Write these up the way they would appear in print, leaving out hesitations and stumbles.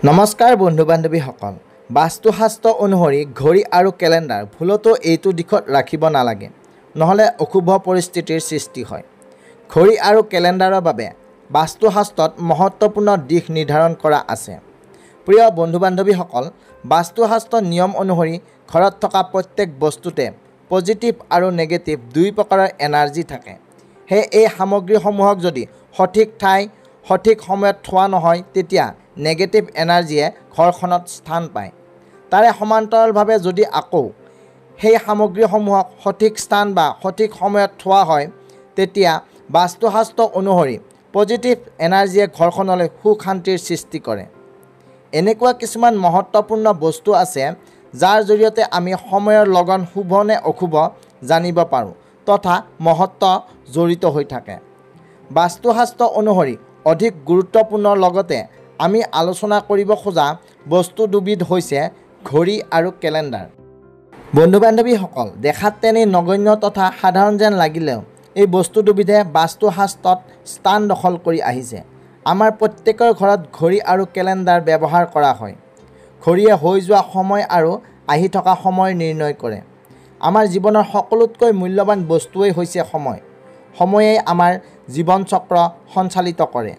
নমস্কাৰ বন্ধু বান্ধৱীসকল বাস্তুশাস্ত্ৰ অনুসৰি ঘড়ী আৰু কেলেণ্ডাৰ ভুলতো এইটো দিশত ৰাখিব নালাগে নহলে অশুভ পৰিস্থিতিৰ সৃষ্টি হয় ঘড়ী আৰু কেলেণ্ডাৰৰ বাবে বাস্তুশাস্ত্ৰত মহত্বপূৰ্ণ দিশ নিৰ্ধাৰণ কৰা আছে প্ৰিয় বন্ধু বান্ধৱীসকল বাস্তুশাস্ত্ৰৰ নিয়ম অনুসৰি ঘৰত থকা প্ৰত্যেক বস্তুতে পজিটিভ আৰু নেগেটিভ দুই প্ৰকাৰৰ এনাৰ্জি থাকে হে এই সামগ্ৰীসমূহক যদি সঠিক ঠাই সঠিক সময়ত থোৱা নহয় তেতিয়া নেগেটিভ এনাৰ্জিয়ে ঘৰখনত স্থান পায় তাৰে সমান্তৰালভাৱে যদি আকৌ সেই সামগ্ৰীসমূহক সঠিক স্থান বা সঠিক সময়ত থোৱা হয় তেতিয়া বাস্তুশাস্ত্ৰ অনুসৰি পজিটিভ এনাৰ্জিয়ে ঘৰখনলৈ সুখ শান্তিৰ সৃষ্টি কৰে এনেকুৱা কিছুমান মহত্বপূৰ্ণ বস্তু আছে যাৰ জৰিয়তে আমি সময়ৰ লগন শুভ নে অশুভ জানিব পাৰোঁ তথা মহত্ব জড়িত হৈ থাকে বাস্তুশাস্ত্ৰ অনুসৰি অধিক গুৰুত্বপূৰ্ণ লগতে আমি আলোচনা কৰিব খোজা বস্তু দুবিধ হৈছে ঘড়ী আৰু কেলেণ্ডাৰ বন্ধু বান্ধৱীসকল দেখাত তেনেই নগণ্য তথা সাধাৰণ যেন লাগিলেও এই বস্তু দুবিধে বাস্তুশাস্ত্ৰত স্থান দখল কৰি আহিছে আমাৰ প্ৰত্যেকৰ ঘৰত ঘড়ী আৰু কেলেণ্ডাৰ ব্যৱহাৰ কৰা হয় ঘড়ীয়ে হৈ যোৱা সময় আৰু আহি থকা সময় নিৰ্ণয় কৰে আমাৰ জীৱনৰ সকলোতকৈ মূল্যৱান বস্তুৱেই হৈছে সময় সময়েই আমাৰ জীৱন চক্ৰ সঞ্চালিত কৰে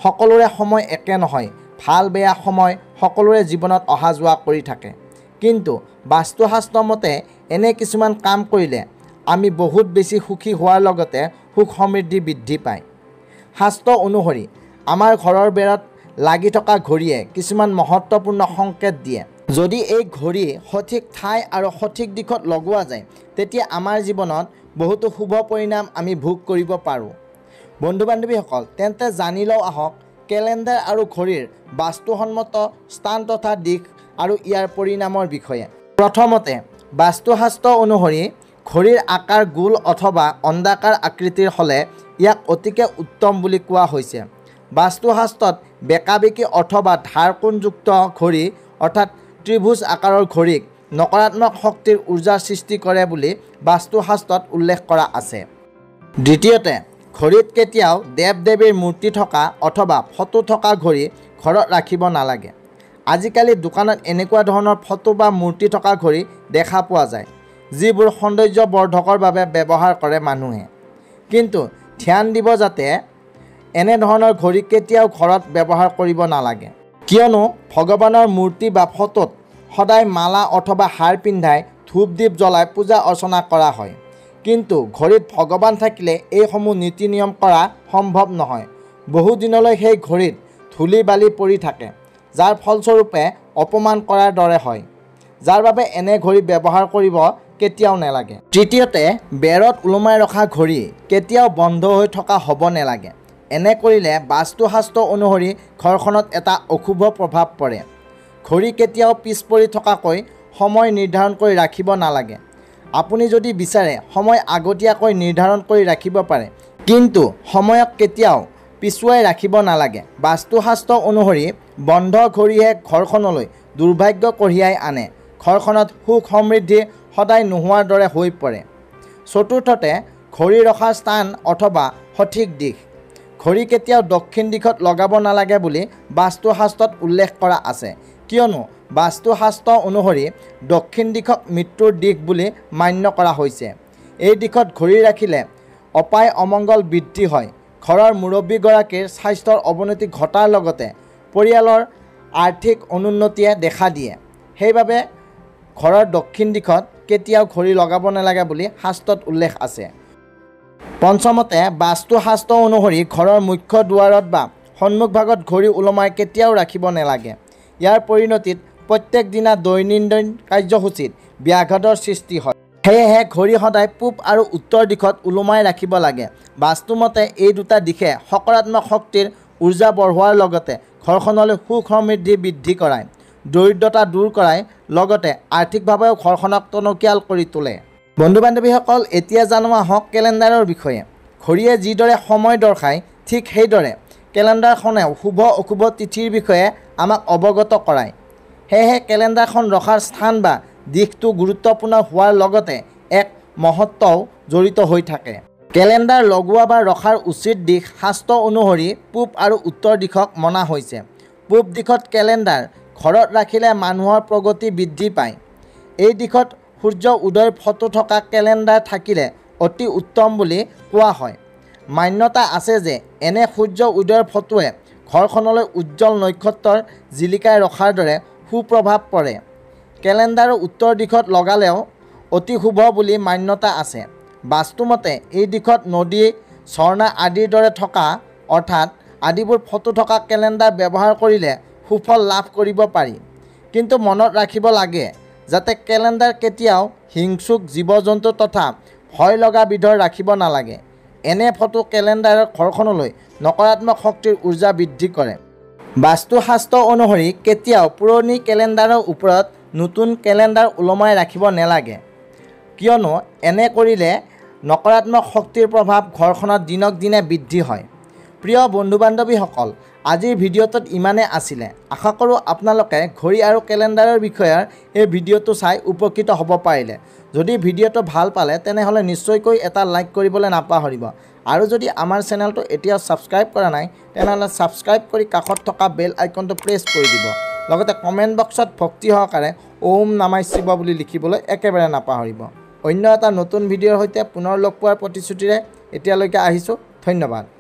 সকলোৰে সময় একে নহয় ভাল বেয়া সময় সকলোৰে জীৱনত অহা যোৱা কৰি থাকে কিন্তু বাস্তুশাস্ত্ৰ মতে এনে কিছুমান কাম কৰিলে আমি বহুত বেছি সুখী হোৱাৰ লগতে সুখ সমৃদ্ধি বৃদ্ধি পায় শাস্ত্ৰ অনুসৰি আমাৰ ঘৰৰ বেৰত লাগি থকা ঘড়ীয়ে কিছুমান মহত্বপূৰ্ণ সংকেত দিয়ে যদি এই ঘড়ী সঠিক ঠাই আৰু সঠিক দিশত লগোৱা যায় তেতিয়া আমাৰ জীৱনত বহুতো শুভ পৰিণাম আমি ভোগ কৰিব পাৰোঁ বন্ধু বান্ধৱীসকল তেন্তে জানি লওঁ আহক কেলেণ্ডাৰ আৰু ঘড়ীৰ বাস্তুসন্মত স্থান তথা দিশ আৰু ইয়াৰ পৰিণামৰ বিষয়ে প্ৰথমতে বাস্তুশাস্ত্ৰ অনুসৰি ঘড়ীৰ আকাৰ গোল অথবা অণ্ডাকাৰ আকৃতিৰ হ'লে ইয়াক অতিকে উত্তম বুলি কোৱা হৈছে বাস্তুশাস্ত্ৰত বেকাবেকি অথবা ধাৰকোণযুক্ত ঘড়ী অৰ্থাৎ ত্ৰিভুজ আকাৰৰ ঘড়ীক নকাৰাত্মক শক্তিৰ উৰ্জাৰ সৃষ্টি কৰে বুলি বাস্তুশাস্ত্ৰত উল্লেখ কৰা আছে দ্বিতীয়তে ঘড়ীত কেতিয়াও দেৱ দেৱীৰ মূৰ্তি থকা অথবা ফটো থকা ঘড়ী ঘৰত ৰাখিব নালাগে আজিকালি দোকানত এনেকুৱা ধৰণৰ ফটো বা মূৰ্তি থকা ঘড়ী দেখা পোৱা যায় যিবোৰ সৌন্দৰ্য বৰ্ধকৰ বাবে ব্যৱহাৰ কৰে মানুহে কিন্তু ধ্যান দিব যাতে এনে ধৰণৰ ঘড়ী কেতিয়াও ঘৰত ব্যৱহাৰ কৰিব নালাগে কিয়নো ভগৱানৰ মূৰ্তি বা ফটোত সদায় মালা অথবা হাৰ পিন্ধাই ধূপ দীপ জ্বলাই পূজা অৰ্চনা কৰা হয় কিন্তু ঘড়ীত ভগৱান থাকিলে এইসমূহ নীতি নিয়ম কৰা সম্ভৱ নহয় বহু দিনলৈ সেই ঘড়ীত ধূলি বালি পৰি থাকে যাৰ ফলস্বৰূপে অপমান কৰাৰ দৰে হয় যাৰ বাবে এনে ঘড়ী ব্যৱহাৰ কৰিব কেতিয়াও নালাগে তৃতীয়তে বেৰত ওলোমাই ৰখা ঘড়ী কেতিয়াও বন্ধ হৈ থকা হ'ব নালাগে এনে কৰিলে বাস্তুশাস্ত্ৰ অনুসৰি ঘৰখনত এটা অশুভ প্ৰভাৱ পৰে ঘড়ী কেতিয়াও পিছ পৰি থকাকৈ সময় নিৰ্ধাৰণ কৰি ৰাখিব নালাগে আপুনি যদি বিচাৰে সময় আগতীয়াকৈ নিৰ্ধাৰণ কৰি ৰাখিব পাৰে কিন্তু সময়ক কেতিয়াও পিছুৱাই ৰাখিব নালাগে বাস্তুশাস্ত্ৰ অনুসৰি বন্ধ ঘড়ীয়ে ঘৰখনলৈ দুৰ্ভাগ্য কঢ়িয়াই আনে ঘৰখনত সুখ সমৃদ্ধি সদায় নোহোৱাৰ দৰে হৈ পৰে চতুৰ্থতে ঘড়ী ৰখাৰ স্থান অথবা সঠিক দিশ ঘড়ী কেতিয়াও দক্ষিণ দিশত লগাব নালাগে বুলি বাস্তুশাস্ত্ৰত উল্লেখ কৰা আছে কিয়নো বাস্তুশাস্ত্ৰ অনুসৰি দক্ষিণ দিশক মৃত্যুৰ দিশ বুলি মান্য কৰা হৈছে এই দিশত ঘড়ী ৰাখিলে অপায় অমংগল বৃদ্ধি হয় ঘৰৰ মুৰব্বীগৰাকীৰ স্বাস্থ্যৰ অৱনতি ঘটাৰ লগতে পৰিয়ালৰ আৰ্থিক অনুন্নতিয়ে দেখা দিয়ে সেইবাবে ঘৰৰ দক্ষিণ দিশত কেতিয়াও ঘড়ী লগাব নালাগে বুলি শাস্ত্ৰত উল্লেখ আছে পঞ্চমতে বাস্তুশাস্ত্ৰ অনুসৰি ঘৰৰ মুখ্য দুৱাৰত বা সন্মুখভাগত ঘড়ী ওলোমাই কেতিয়াও ৰাখিব নালাগে ইয়াৰ পৰিণতিত প্ৰত্যেক দিনা দৈনন্দিন কাৰ্যসূচীত ব্যাঘাতৰ সৃষ্টি হয় সেয়েহে ঘড়ী সদায় পূব আৰু উত্তৰ দিশত ওলোমাই ৰাখিব লাগে বাস্তুমতে এই দুটা দিশে সকাৰাত্মক শক্তিৰ উৰ্জা বঢ়োৱাৰ লগতে ঘৰখনলৈ সুখ সমৃদ্ধি বৃদ্ধি কৰায় দৰিদ্ৰতা দূৰ কৰায় লগতে আৰ্থিকভাৱেও ঘৰখনক টনকিয়াল কৰি তোলে বন্ধু বান্ধৱীসকল এতিয়া জানো আহক কেলেণ্ডাৰৰ বিষয়ে ঘড়ীয়ে যিদৰে সময় দৰ্শায় ঠিক সেইদৰে কেলেণ্ডাৰখনেও শুভ অশুভ তিথিৰ বিষয়ে আমাক অৱগত কৰায় সেয়েহে কেলেণ্ডাৰখন ৰখাৰ স্থান বা দিশটো গুৰুত্বপূৰ্ণ হোৱাৰ লগতে এক মহত্বও জড়িত হৈ থাকে কেলেণ্ডাৰ লগোৱা বা ৰখাৰ উচিত দিশ শাস্ত্ৰ অনুসৰি পূব আৰু উত্তৰ দিশক মনা হৈছে পূব দিশত কেলেণ্ডাৰ ঘৰত ৰাখিলে মানুহৰ প্ৰগতি বৃদ্ধি পায়। এই দিশত সূৰ্য উদয়ৰ ফটো থকা কেলেণ্ডাৰ থাকিলে অতি উত্তম বুলি কোৱা হয়। মান্যতা আছে যে এনে সূৰ্য উদয়ৰ ফটোৱে ঘৰখনলৈ উজ্জ্বল নক্ষত্ৰৰ জিলিকাই ৰখাৰ দৰে সুপ্ৰভাৱ পৰে। কেলেণ্ডাৰৰ উত্তৰ দিশত লগালেও অতি শুভ বুলি মান্যতা আছে। বাস্তুমতে এই দিশত নদী, ঝৰ্ণা আদিৰ দৰে থকা অৰ্থাৎ আদিবোৰ ফটো থকা কেলেণ্ডাৰ ব্যৱহাৰ কৰিলে সুফল লাভ কৰিব পাৰি। কিন্তু মনত ৰাখিব লাগে যাতে কেলেণ্ডাৰ কেতিয়াও হিংসুক জীৱ-জন্তু তথা ভয় লগা বিধৰ ৰাখিব নালাগে। এনে ফটো কেলেণ্ডাৰৰ ঘৰখনলৈ নকাৰাত্মক শক্তিৰ উৰ্জা বৃদ্ধি কৰে। বাস্তুশাস্ত্ৰ অনুসৰি কেতিয়াও পুৰণি কেলেণ্ডাৰৰ ওপৰত নতুন কেলেণ্ডাৰ ওলমাই ৰাখিব নালাগে, কিয়নো এনে কৰিলে নকাৰাত্মক শক্তিৰ প্ৰভাৱ ঘৰখনত দিনক দিনে বৃদ্ধি হয়। প্ৰিয় বন্ধু-বান্ধৱীসকল, আজিৰ ভিডিঅ'টোত ইমানে আছিলে। আশা কৰোঁ আপোনালোকে ঘড়ী আৰু কেলেণ্ডাৰৰ বিষয়ে এই ভিডিঅ'টো চাই উপকৃত হ'ব পাৰিলে। যদি ভিডিঅ'টো ভাল পালে তেনেহ'লে নিশ্চয়কৈ এটা লাইক কৰিবলৈ নাপাহৰিব। আৰু যদি আমাৰ চেনেলটো এতিয়াও ছাবস্ক্ৰাইব কৰা নাই তেনেহ'লে ছাবস্ক্ৰাইব কৰি কাষত থকা বেল আইকনটো প্ৰেছ কৰি দিব। লগতে কমেণ্ট বক্সত ভক্তি সহকাৰে ওম নমঃ শিৱায় বুলি লিখিবলৈ একেবাৰে নাপাহৰিব। অন্য এটা নতুন ভিডিঅ'ৰ সৈতে পুনৰ লগ পোৱাৰ প্ৰতিশ্ৰুতিৰে এতিয়ালৈকে আহিছোঁ। ধন্যবাদ।